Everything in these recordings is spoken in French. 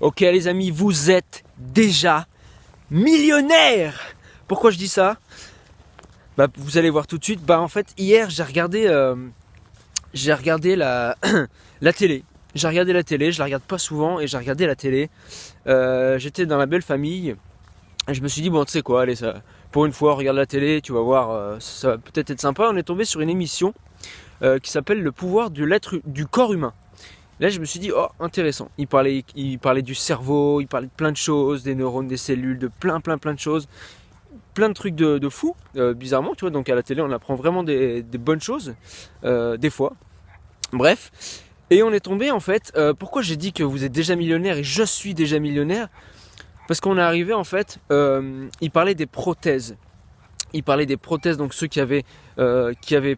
Ok les amis, vous êtes déjà millionnaire. Pourquoi je dis ça? Bah, vous allez voir tout de suite. Bah en fait hier j'ai regardé la, la télé. J'ai regardé la télé, je la regarde pas souvent et j'ai regardé la télé. J'étais dans la belle famille et je me suis dit bon tu sais quoi, allez ça, pour une fois regarde la télé, tu vas voir, ça va peut-être être sympa. On est tombé sur une émission qui s'appelle Le pouvoir de du corps humain. Là, je me suis dit, oh, intéressant. Il parlait du cerveau, il parlait de plein de choses, des neurones, des cellules, de plein de choses. Plein de trucs de fou, bizarrement, tu vois. Donc à la télé, on apprend vraiment des bonnes choses, des fois. Bref. Et on est tombé, en fait, pourquoi j'ai dit que vous êtes déjà millionnaire et je suis déjà millionnaire? Parce qu'on est arrivé, en fait, il parlait des prothèses. Il parlait des prothèses, donc ceux qui avaient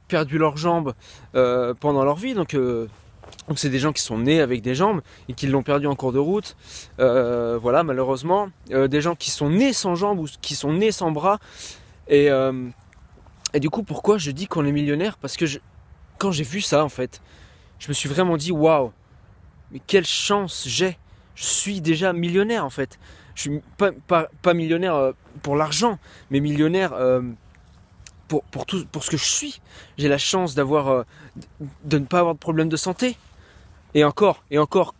perdu leurs jambes pendant leur vie, donc c'est des gens qui sont nés avec des jambes et qui l'ont perdu en cours de route. Voilà, malheureusement. Des gens qui sont nés sans jambes ou qui sont nés sans bras. Et du coup, pourquoi je dis qu'on est millionnaire? Parce que quand j'ai vu ça, en fait, je me suis vraiment dit, waouh, mais quelle chance j'ai. Je suis déjà millionnaire, en fait. Je suis pas millionnaire pour l'argent, mais millionnaire pour ce que je suis. J'ai la chance de ne pas avoir de problème de santé. Et encore,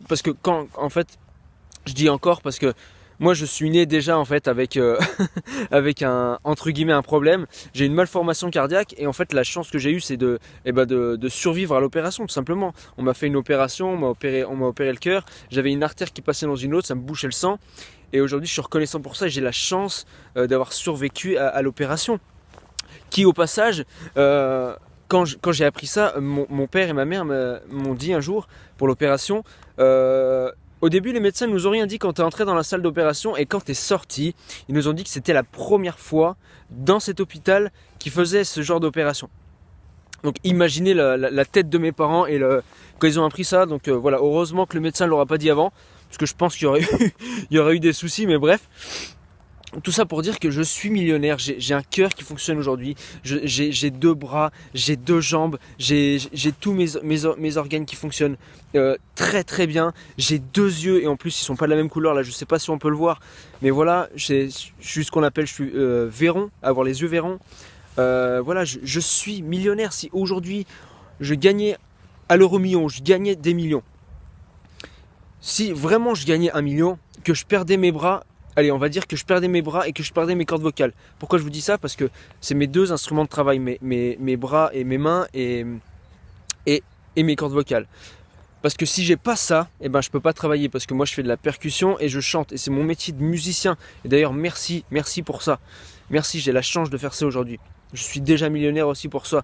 parce que en fait, je dis encore parce que moi je suis né déjà en fait avec, avec entre guillemets un problème. J'ai une malformation cardiaque et en fait la chance que j'ai eue c'est de survivre à l'opération tout simplement. On m'a fait une opération, on m'a opéré le cœur, j'avais une artère qui passait dans une autre, ça me bouchait le sang. Et aujourd'hui je suis reconnaissant pour ça et j'ai la chance d'avoir survécu à l'opération. Qui au passage... Quand j'ai appris ça, mon père et ma mère m'ont dit un jour, pour l'opération, au début les médecins ne nous ont rien dit quand tu es entré dans la salle d'opération et quand tu es sorti, ils nous ont dit que c'était la première fois dans cet hôpital qu'ils faisaient ce genre d'opération. Donc imaginez la tête de mes parents quand ils ont appris ça, donc voilà, heureusement que le médecin ne l'aura pas dit avant, parce que je pense qu'il y aurait eu des soucis, mais bref. Tout ça pour dire que je suis millionnaire, j'ai un cœur qui fonctionne aujourd'hui, j'ai 2 bras, j'ai 2 jambes, j'ai tous mes organes qui fonctionnent très bien, j'ai 2 yeux et en plus ils sont pas de la même couleur, là je sais pas si on peut le voir, mais voilà, je suis ce qu'on appelle, je suis Véron, avoir les yeux Véron, voilà, je suis millionnaire. Si aujourd'hui je gagnais à l'euro million, je gagnais des millions, si vraiment je gagnais 1 million, que je perdais mes bras, allez, on va dire que je perdais mes bras et que je perdais mes cordes vocales. Pourquoi je vous dis ça? Parce que c'est mes 2 instruments de travail, mes bras et mes mains et mes cordes vocales. Parce que si j'ai pas ça, eh ben je peux pas travailler parce que moi je fais de la percussion et je chante et c'est mon métier de musicien. Et d'ailleurs merci pour ça. Merci, j'ai la chance de faire ça aujourd'hui. Je suis déjà millionnaire aussi pour ça.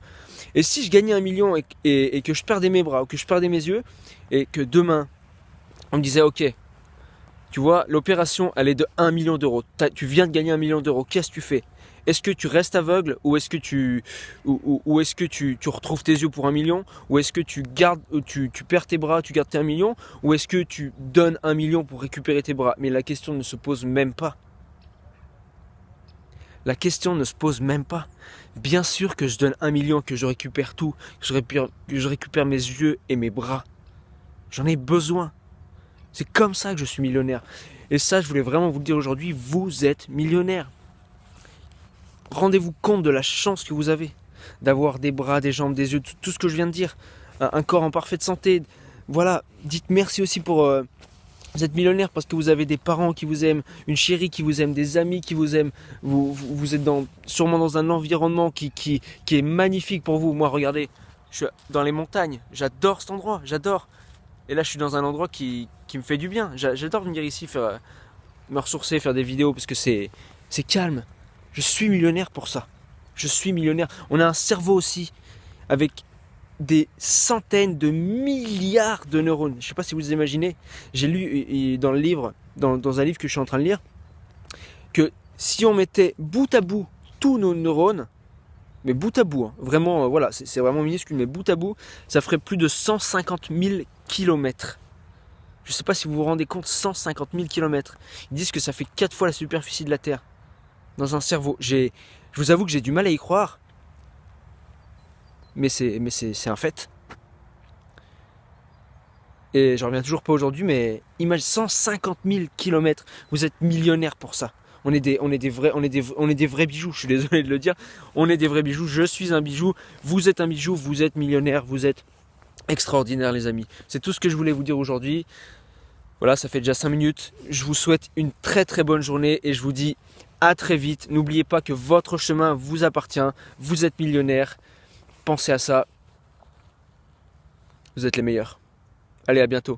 Et si je gagnais 1 million et que je perdais mes bras ou que je perdais mes yeux et que demain on me disait ok, tu vois, l'opération, elle est de 1 million d'euros. Tu viens de gagner 1 million d'euros. Qu'est-ce que tu fais? Est-ce que tu restes aveugle ou est-ce que tu retrouves tes yeux pour 1 million? Ou est-ce que tu perds tes bras, tu gardes tes 1 million? Ou est-ce que tu donnes 1 million pour récupérer tes bras? Mais la question ne se pose même pas. La question ne se pose même pas. Bien sûr que je donne 1 million, que je récupère tout, que je récupère mes yeux et mes bras. J'en ai besoin. C'est comme ça que je suis millionnaire. Et ça, je voulais vraiment vous le dire aujourd'hui, vous êtes millionnaire. Rendez-vous compte de la chance que vous avez d'avoir des bras, des jambes, des yeux, tout ce que je viens de dire. Un corps en parfaite santé. Voilà, dites merci aussi pour... vous êtes millionnaire parce que vous avez des parents qui vous aiment, une chérie qui vous aime, des amis qui vous aiment. Vous êtes sûrement dans un environnement qui est magnifique pour vous. Moi, regardez, je suis dans les montagnes. J'adore cet endroit, j'adore. Et là, je suis dans un endroit qui me fait du bien. J'adore venir ici me ressourcer, faire des vidéos parce que c'est calme. Je suis millionnaire pour ça. Je suis millionnaire. On a un cerveau aussi avec des centaines de milliards de neurones. Je ne sais pas si vous imaginez. J'ai lu dans le livre, dans un livre que je suis en train de lire, que si on mettait bout à bout tous nos neurones, mais bout à bout, hein, vraiment, voilà, c'est vraiment minuscule, mais bout à bout, ça ferait plus de 150 000 kilomètres. Je ne sais pas si vous vous rendez compte, 150 000 kilomètres. Ils disent que ça fait 4 fois la superficie de la Terre. Dans un cerveau. Je vous avoue que j'ai du mal à y croire. Mais c'est un fait. Et j'en reviens toujours pas aujourd'hui, mais imagine 150 000 kilomètres, vous êtes millionnaire pour ça. On est des vrais bijoux, je suis désolé de le dire. On est des vrais bijoux, je suis un bijou, vous êtes un bijou, vous êtes millionnaire, vous êtes extraordinaire les amis. C'est tout ce que je voulais vous dire aujourd'hui. Voilà, ça fait déjà 5 minutes. Je vous souhaite une très très bonne journée et je vous dis à très vite. N'oubliez pas que votre chemin vous appartient, vous êtes millionnaire. Pensez à ça. Vous êtes les meilleurs. Allez, à bientôt.